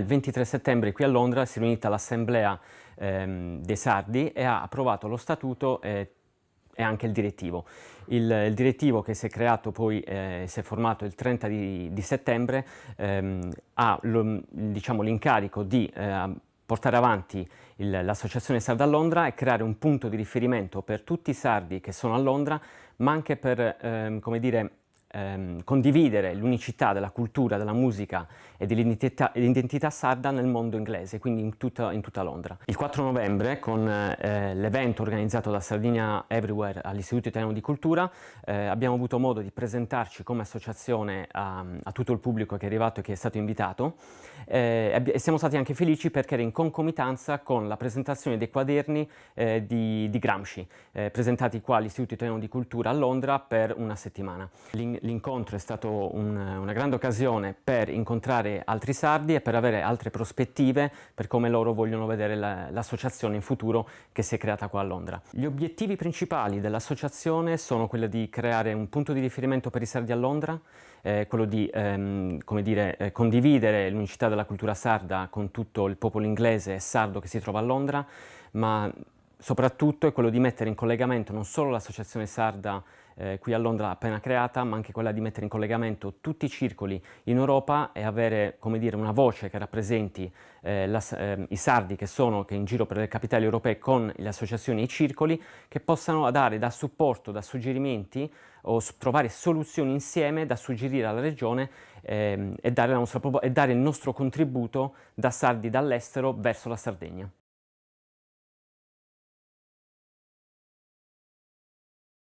Il 23 settembre qui a Londra si è riunita l'assemblea dei sardi e ha approvato lo statuto e anche il direttivo. Il direttivo che si è creato poi, si è formato il 30 di settembre, ha diciamo, l'incarico di portare avanti l'Associazione Sarda a Londra e creare un punto di riferimento per tutti i sardi che sono a Londra, ma anche per, come dire, condividere l'unicità della cultura, della musica e dell'identità sarda nel mondo inglese, quindi in tutta Londra. Il 4 novembre, con l'evento organizzato da Sardinia Everywhere all'Istituto Italiano di Cultura, abbiamo avuto modo di presentarci come associazione a tutto il pubblico che è arrivato e che è stato invitato, e siamo stati anche felici perché era in concomitanza con la presentazione dei quaderni di Gramsci, presentati qua all'Istituto Italiano di Cultura a Londra per una settimana. L'incontro è stato una grande occasione per incontrare altri sardi e per avere altre prospettive per come loro vogliono vedere l'associazione in futuro che si è creata qua a Londra. Gli obiettivi principali dell'associazione sono quelli di creare un punto di riferimento per i sardi a Londra, quello di come dire, condividere l'unicità della cultura sarda con tutto il popolo inglese e sardo che si trova a Londra, ma soprattutto è quello di mettere in collegamento non solo l'associazione sarda qui a Londra appena creata, ma anche quella di mettere in collegamento tutti i circoli in Europa e avere, come dire, una voce che rappresenti i sardi che in giro per le capitali europee con le associazioni e i circoli, che possano dare da supporto, da suggerimenti o trovare soluzioni insieme da suggerire alla regione e dare il nostro contributo da sardi dall'estero verso la Sardegna.